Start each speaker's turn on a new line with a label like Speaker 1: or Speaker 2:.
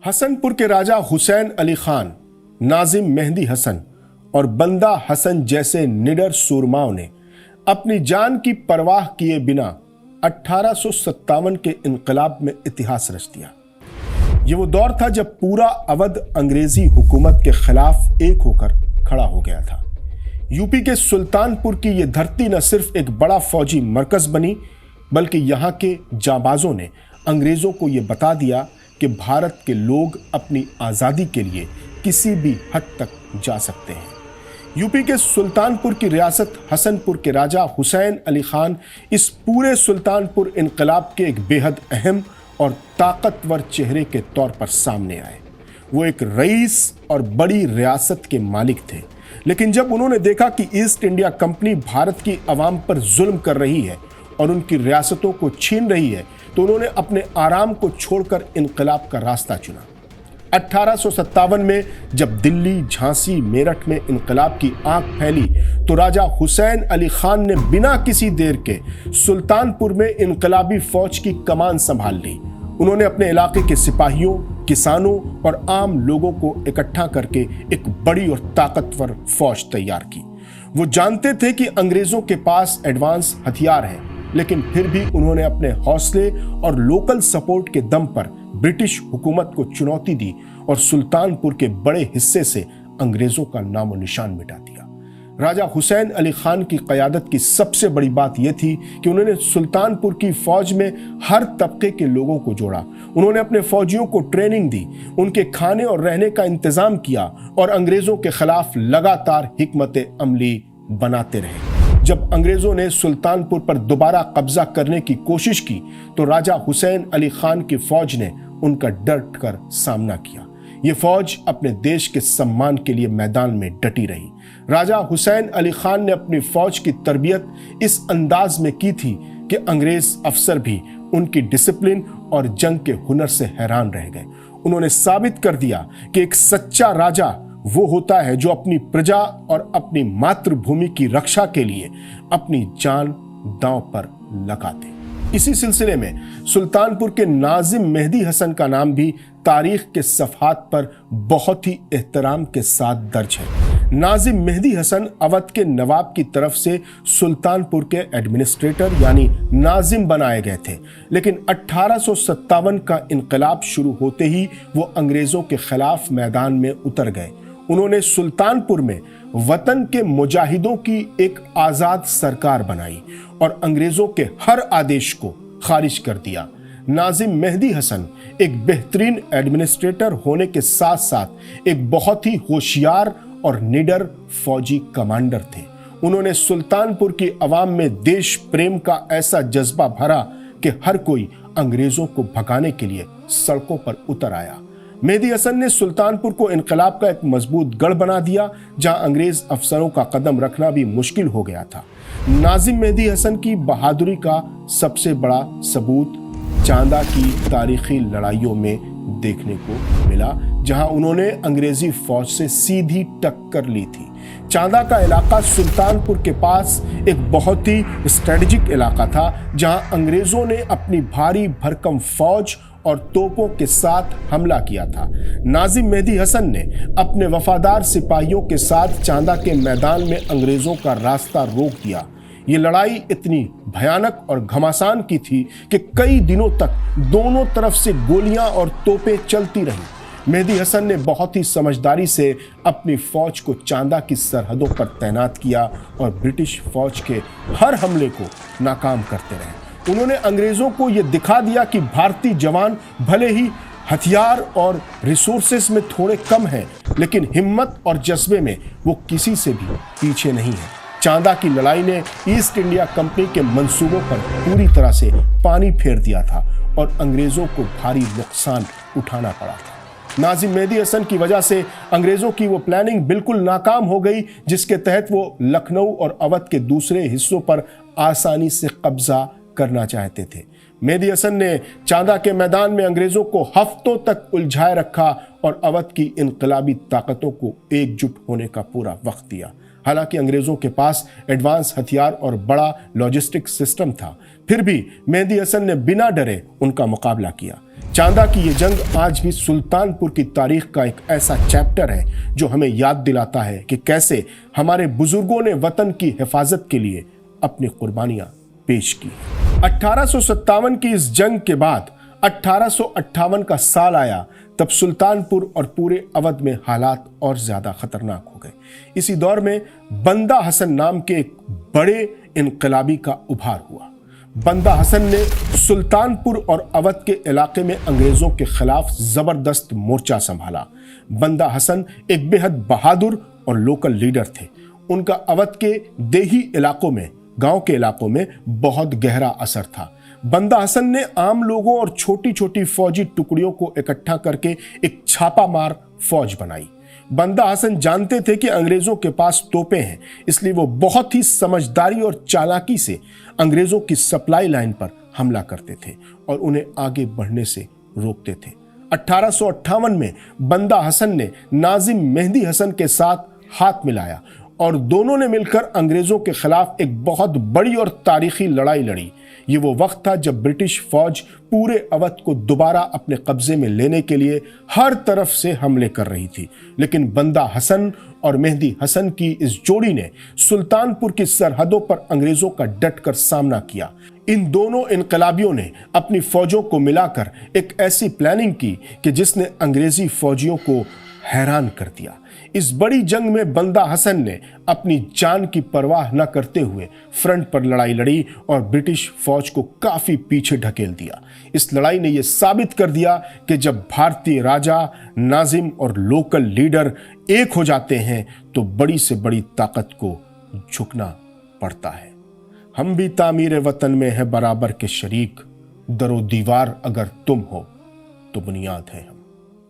Speaker 1: हसनपुर के राजा हुसैन अली खान, नाजिम मेहदी हसन और बंदा हसन जैसे निडर सूरमाओं ने अपनी जान की परवाह किए बिना 1857 के इनकलाब में इतिहास रच दिया। ये वो दौर था जब पूरा अवध अंग्रेजी हुकूमत के खिलाफ एक होकर खड़ा हो गया था। यूपी के सुल्तानपुर की यह धरती न सिर्फ एक बड़ा फौजी मरकज बनी, बल्कि यहाँ के जाबाजों ने अंग्रेजों को यह बता दिया कि भारत के लोग अपनी आज़ादी के लिए किसी भी हद तक जा सकते हैं। यूपी के सुल्तानपुर की रियासत हसनपुर के राजा हुसैन अली खान इस पूरे सुल्तानपुर इनकलाब के एक बेहद अहम और ताकतवर चेहरे के तौर पर सामने आए। वो एक रईस और बड़ी रियासत के मालिक थे, लेकिन जब उन्होंने देखा कि ईस्ट इंडिया कंपनी भारत की आवाम पर जुल्म कर रही है और उनकी रियासतों को छीन रही है, तो उन्होंने अपने आराम को छोड़कर इनकलाब का रास्ता चुना। 1857 में जब दिल्ली, झांसी, मेरठ में इनकलाब की आंख फैली, तो राजा हुसैन अली खान ने बिना किसी देर के सुल्तानपुर में इनकलाबी फौज की कमान संभाल ली। उन्होंने अपने इलाके के सिपाहियों, किसानों और आम लोगों को इकट्ठा करके एक बड़ी और ताकतवर फौज तैयार की। वो जानते थे कि अंग्रेजों के पास एडवांस हथियार हैं, लेकिन फिर भी उन्होंने अपने हौसले और लोकल सपोर्ट के दम पर ब्रिटिश हुकूमत को चुनौती दी और सुल्तानपुर के बड़े हिस्से से अंग्रेजों का नामो निशान मिटा दिया। राजा हुसैन अली खान की क़यादत की सबसे बड़ी बात यह थी कि उन्होंने सुल्तानपुर की फौज में हर तबके के लोगों को जोड़ा। उन्होंने अपने फौजियों को ट्रेनिंग दी, उनके खाने और रहने का इंतजाम किया और अंग्रेजों के खिलाफ लगातार हिकमत अमली बनाते रहे। जब अंग्रेजों ने सुल्तानपुर पर दोबारा कब्जा करने की कोशिश की, तो राजा हुसैन अली खान की फौज ने उनका डट कर सामना किया। ये फौज अपने देश के सम्मान के लिए मैदान में डटी रही। राजा हुसैन अली खान ने अपनी फौज की तरबियत इस अंदाज में की थी कि अंग्रेज अफसर भी उनकी डिसिप्लिन और जंग के हुनर से हैरान रह गए। उन्होंने साबित कर दिया कि एक सच्चा राजा वो होता है जो अपनी प्रजा और अपनी मातृभूमि की रक्षा के लिए अपनी जान दांव पर लगा दे। इसी सिलसिले में सुल्तानपुर के नाजिम मेहदी हसन का नाम भी तारीख के सफ़हात पर बहुत ही एहतराम के साथ दर्ज है। नाजिम मेहदी हसन अवध के नवाब की तरफ से सुल्तानपुर के एडमिनिस्ट्रेटर यानी नाजिम बनाए गए थे, लेकिन 1857 का इनकलाब शुरू होते ही वो अंग्रेजों के खिलाफ मैदान में उतर गए। उन्होंने सुल्तानपुर में वतन के मुजाहिदों की एक आज़ाद सरकार बनाई और अंग्रेजों के हर आदेश को खारिज कर दिया। नाजिम मेहदी हसन एक बेहतरीन एडमिनिस्ट्रेटर होने के साथ साथ एक बहुत ही होशियार और निडर फौजी कमांडर थे। उन्होंने सुल्तानपुर की आवाम में देश प्रेम का ऐसा जज्बा भरा कि हर कोई अंग्रेजों को भगाने के लिए सड़कों पर उतर आया। मेहदी हसन ने सुल्तानपुर को इनकलाब का एक मजबूत गढ़ बना दिया, जहां अंग्रेज अफसरों का कदम रखना भी मुश्किल हो गया था। नाजिम मेहदी हसन की बहादुरी का सबसे बड़ा सबूत चांदा की तारीखी लड़ाइयों में देखने को मिला, जहां उन्होंने अंग्रेजी फौज से सीधी टक्कर ली थी। चांदा का इलाका सुल्तानपुर के पास एक बहुत ही स्ट्रेटेजिक इलाका था, जहां अंग्रेजों ने अपनी भारी भरकम फौज और तोपों के साथ हमला किया था। नाजिम मेहदी हसन ने अपने वफादार सिपाहियों के साथ चांदा के मैदान में अंग्रेजों का रास्ता रोक दिया। ये लड़ाई इतनी भयानक और घमासान की थी कि कई दिनों तक दोनों तरफ से गोलियां और तोपें चलती रहीं। मेहदी हसन ने बहुत ही समझदारी से अपनी फौज को चांदा की सरहदों पर तैनात किया और ब्रिटिश फौज के हर हमले को नाकाम करते रहे। उन्होंने अंग्रेजों को यह दिखा दिया कि भारतीय जवान भले ही हथियार और रिसोर्सेस में थोड़े कम हैं, लेकिन हिम्मत और जज्बे में वो किसी से भी पीछे नहीं है। चांदा की लड़ाई ने ईस्ट इंडिया कंपनी के मंसूबों पर पूरी तरह से पानी फेर दिया था और अंग्रेजों को भारी नुकसान उठाना पड़ा था। नाजिम मेहदी हसन की वजह से अंग्रेजों की वो प्लानिंग बिल्कुल नाकाम हो गई, जिसके तहत वो लखनऊ और अवध के दूसरे हिस्सों पर आसानी से कब्जा करना चाहते थे। मेहदी हसन ने चांदा के मैदान में अंग्रेजों को हफ्तों तक उलझाए रखा और अवध की इनकलाबी ताकतों को एकजुट होने का पूरा वक्त दिया। हालांकि अंग्रेजों के पास एडवांस हथियार और बड़ा लॉजिस्टिक सिस्टम था, फिर भी मेहदी हसन ने बिना डरे उनका मुकाबला किया। चांदा की ये जंग आज भी सुल्तानपुर की तारीख का एक ऐसा चैप्टर है जो हमें याद दिलाता है कि कैसे हमारे बुजुर्गों ने वतन की हिफाजत के लिए अपनी कुर्बानियां पेश की। 1857 की इस जंग के बाद 1858 का साल आया, तब सुल्तानपुर और पूरे अवध में हालात और ज्यादा खतरनाक हो गए। इसी दौर में बंदा हसन नाम के एक बड़े इनकलाबी का उभार हुआ। बंदा हसन ने सुल्तानपुर और अवध के इलाके में अंग्रेजों के खिलाफ जबरदस्त मोर्चा संभाला। बंदा हसन एक बेहद बहादुर और लोकल लीडर थे। उनका अवध के देही इलाकों में, गांव के इलाकों में बहुत गहरा असर था। बंदा हसन ने आम लोगों और छोटी छोटी फौजी टुकड़ियों को इकट्ठा करके एक छापामार फौज बनाई। बंदा हसन जानते थे कि अंग्रेजों के पास तोपें हैं, इसलिए वो बहुत ही समझदारी और चालाकी से अंग्रेजों की सप्लाई लाइन पर हमला करते थे और उन्हें आगे बढ़ने से रोकते थे। 1858 में बंदा हसन ने नाजिम मेहंदी हसन के साथ हाथ मिलाया और दोनों ने मिलकर अंग्रेजों के खिलाफ एक बहुत बड़ी और तारीखी लड़ाई लड़ी। ये वो वक्त था जब ब्रिटिश फौज पूरे अवध को दोबारा अपने कब्जे में लेने के लिए हर तरफ से हमले कर रही थी, लेकिन बंदा हसन और मेहंदी हसन की इस जोड़ी ने सुल्तानपुर की सरहदों पर अंग्रेजों का डटकर सामना किया। इन दोनों इनकलाबियों ने अपनी फौजों को मिलाकर एक ऐसी प्लानिंग की कि जिसने अंग्रेजी फौजियों को हैरान कर दिया। इस बड़ी जंग में बंदा हसन ने अपनी जान की परवाह न करते हुए फ्रंट पर लड़ाई लड़ी और ब्रिटिश फौज को काफी पीछे ढकेल दिया। इस लड़ाई ने यह साबित कर दिया कि जब भारतीय राजा, नाजिम और लोकल लीडर एक हो जाते हैं तो बड़ी से बड़ी ताकत को झुकना पड़ता है। हम भी तामीर वतन में है बराबर के शरीक, दरो दीवार अगर तुम हो तो बुनियाद है।